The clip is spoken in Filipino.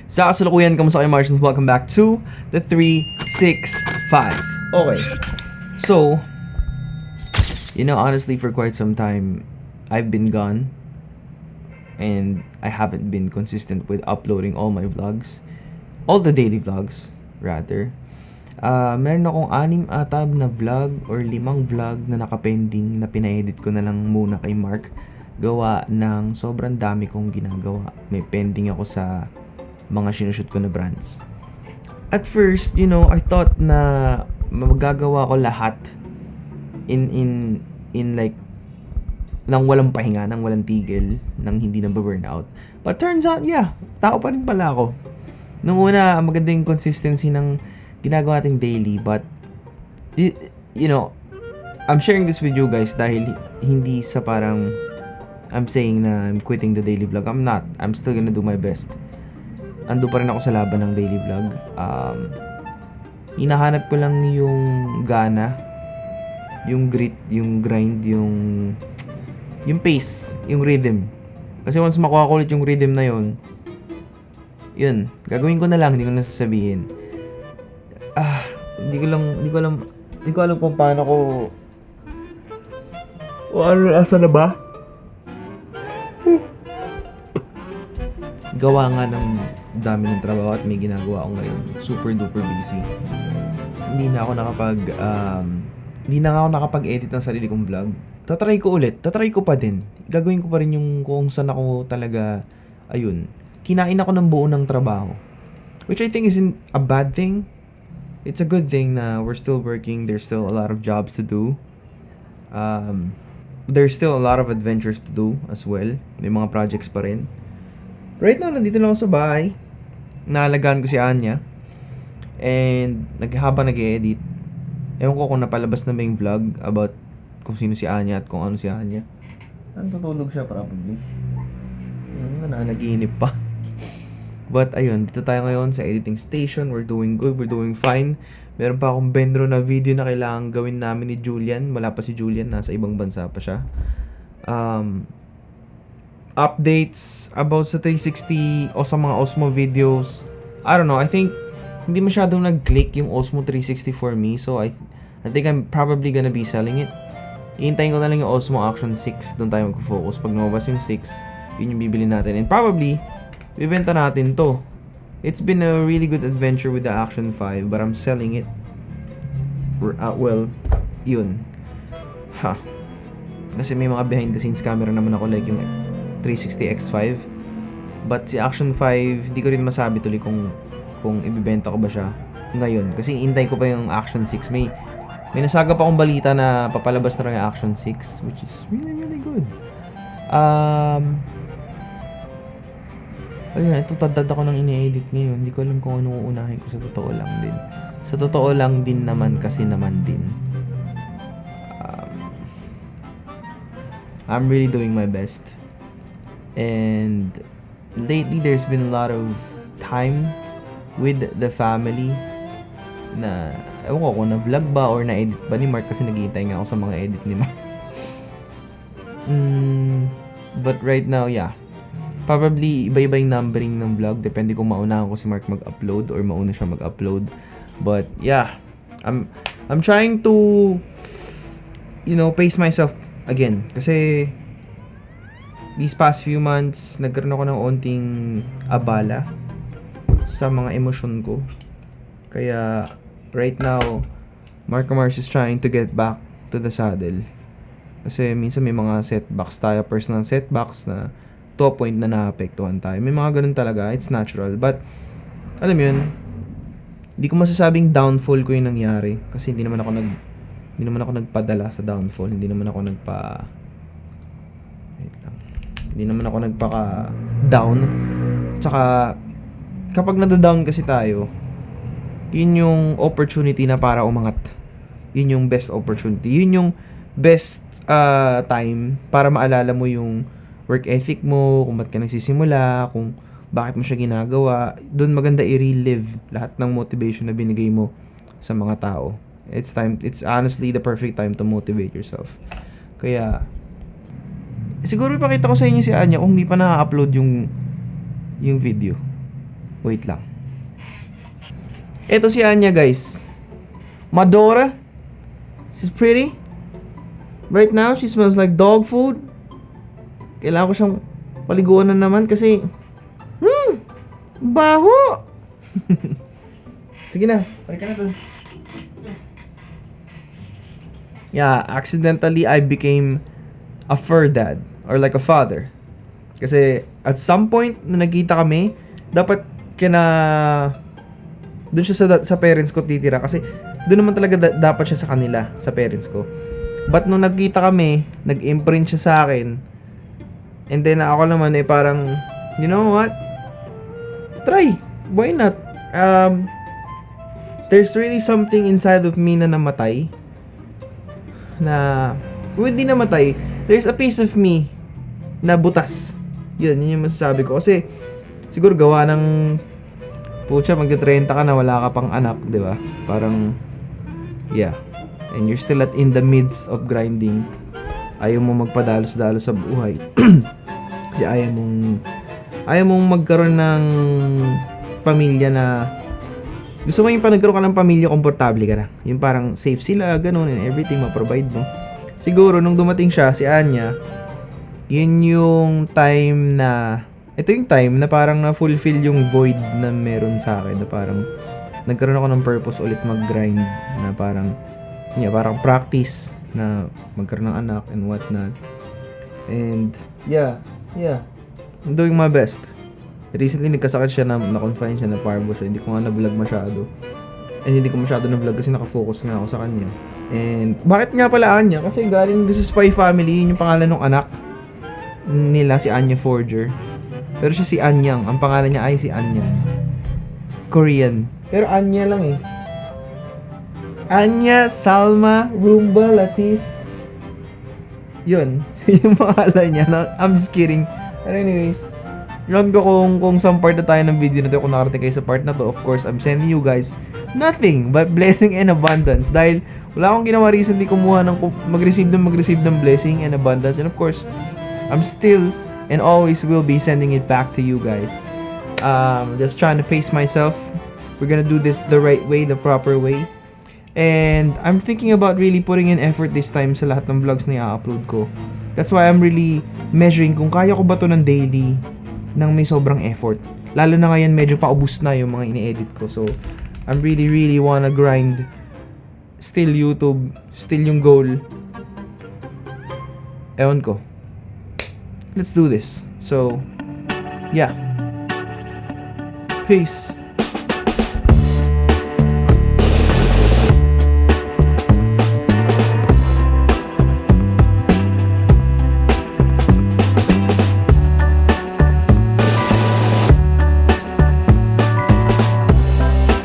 Sa kasalukuyan, kamusta kayo Martians? Welcome back to the 365. Okay. So, honestly, for quite some time, I've been gone. And I haven't been consistent with uploading all my vlogs. All the daily vlogs, rather. Meron akong 6 ata na vlog or 5 vlog na nakapending na pina-edit ko na lang muna kay Mark. Gawa ng sobrang dami kong ginagawa. May pending ako sa mga sinushoot ko na brands. At first, I thought na magagawa ko lahat in like nang walang pahinga, nang walang tigil, nang hindi na burnout. But turns out, yeah, tao pa rin pala ako. Nung una, maganda yung consistency ng ginagawa nating daily, but I'm sharing this with you guys dahil hindi sa parang I'm saying na I'm quitting the daily vlog. I'm not. I'm still gonna do my best. Ando pa rin ako sa laban ng daily vlog. Hinahanap ko lang yung gana, yung grit, yung grind, yung pace, yung rhythm. Kasi once makuha ko ulit yung rhythm na yun, gagawin ko na lang, hindi ko na sasabihin. Hindi ko alam kung paano ko asa na ba? Gawa nga ng dami ng trabaho at may ginagawa ako ngayon. Super duper busy. Hindi na ako nakapag-edit ng sarili kong vlog. Tatry ko pa din. Gagawin ko pa rin yung kung saan ako talaga, kinain ako ng buo ng trabaho. Which I think isn't a bad thing. It's a good thing na we're still working. There's still a lot of jobs to do. There's still a lot of adventures to do as well. May mga projects pa rin. Right now, nandito lang ako sa bahay. Naalagaan ko si Anya. And habang nag-e-edit, ewan ko kung napalabas na ba yung vlog about kung sino si Anya at kung ano si Anya. Natutulog siya probably. Naginip pa. But ayun, dito tayo ngayon sa editing station. We're doing good, we're doing fine. Meron pa akong Benro na video na kailangan gawin namin ni Julian. Wala pa si Julian, nasa ibang bansa pa siya. Updates about sa 360 o sa mga Osmo videos. I don't know, I think hindi masyadong nag-click yung Osmo 360 for me. So I think I'm probably gonna be selling it. Iintayin ko na lang yung Osmo Action 6. Doon tayo mag-focus. Pag lumabas yung 6, yun yung bibili natin. And probably, bibenta natin to. It's been a really good adventure with the Action 5, but I'm selling it. Yun. Kasi may mga behind the scenes camera naman ako like yung 360 X5. But si Action 5, hindi ko rin masabi tuloy kung ibibenta ko ba siya ngayon. Kasi hintay ko pa yung Action 6. May nasaga pa akong balita na papalabas na rin yung Action 6, which is really, really good. Ayun, ito tadad ako ng ine-edit ngayon. Hindi ko alam kung ano uunahin ko sa totoo lang din. Sa totoo lang din naman kasi naman din. I'm really doing my best. And lately, there's been a lot of time with the family na, ewan ko kung na-vlog ba or na-edit ba ni Mark kasi naghihintay nga ako sa mga edit ni Mark. But right now, yeah. Probably, iba-iba yung numbering ng vlog. Depende kung maunahan ko si Mark mag-upload or mauna siya mag-upload. But, yeah. I'm trying to, pace myself again. Kasi, these past few months, nagkaroon ako ng onting abala sa mga emosyon ko. Kaya, right now, Mark Mars is trying to get back to the saddle. Kasi, minsan may mga setbacks tayo, personal setbacks na to a point na naapektuhan tayo. May mga ganun talaga. It's natural. But, alam mo yun, hindi ko masasabing downfall ko yung nangyari. Kasi hindi naman ako nagpadala sa downfall. Hindi naman ako nagpaka-down. Tsaka, kapag nadadown kasi tayo, yun yung opportunity na para umangat. Yun yung best opportunity. Yun yung best time para maalala mo yung work ethic mo, kung ba't ka nagsisimula, kung bakit mo siya ginagawa. Doon maganda i-relive lahat ng motivation na binigay mo sa mga tao. It's honestly the perfect time to motivate yourself. Kaya, siguro ipakita ko sa inyo si Anya kung hindi pa na-upload yung video. Wait lang. Ito si Anya, guys. Madora. She's pretty. Right now, she smells like dog food. Kailangan ko siyang paliguan na naman kasi baho. Sige na, balik ka na dun. Yeah, accidentally I became a fur dad or like a father. Kasi at some point na nagkita kami, dapat doon siya sa parents ko titira kasi doon naman talaga dapat siya sa kanila, sa parents ko. But nung nagkita kami, nag-imprint siya sa akin. And then ako naman parang, you know what? Try. Why not? There's really something inside of me na namatay. Hindi namatay. There's a piece of me na butas. Yun yung masasabi ko. Kasi, siguro gawa ng pucha, magta-30 ka na wala ka pang anak, di ba? Parang, yeah. And you're still in the midst of grinding. Ayaw mo magpadalos-dalos sa buhay. Kasi ayaw mong magkaroon ng pamilya na gusto mo yung nagkaroon ka ng pamilya, komportable ka na. Yung parang safe sila, ganun, and everything ma-provide mo. Siguro, nung dumating siya, si Anya, yun yung time na, ito yung time na parang na-fulfill yung void na meron sa akin, na parang nagkaroon ako ng purpose ulit mag-grind, na parang practice na magkaroon ng anak and whatnot. And yeah, I'm doing my best. Recently nagkasakit siya na-confine siya na parvo siya. Hindi ko nga na-vlog masyado. And hindi ko masyado na-vlog kasi nakafocus nga ako sa kanya. And bakit nga pala Anya? Kasi galing this is Spy Family, yun yung pangalan ng anak nila, si Anya Forger. Pero siya si Anyang. Ang pangalan niya ay si Anyang. Korean. Pero Anya lang eh. Anya, Salma, Rumba, Latis. Yun. Yung pangalan niya. No? I'm just kidding. But anyways, yun ko kung saan part na tayo ng video na to. Kung nakarating kayo sa part na to, of course, I'm sending you guys nothing but blessing and abundance. Dahil wala akong ginawa recently kumuha ng mag-receive ng blessing and abundance. And of course, I'm still and always will be sending it back to you guys. Just trying to pace myself. We're gonna do this the right way, the proper way. And I'm thinking about really putting in effort this time sa lahat ng vlogs na i-upload ko. That's why I'm really measuring kung kaya ko ba to ng daily nang may sobrang effort. Lalo na ngayon medyo paubos na yung mga ini-edit ko. So, I'm really wanna grind. Still YouTube, still yung goal. Ewan ko. Let's do this. So, yeah. Peace.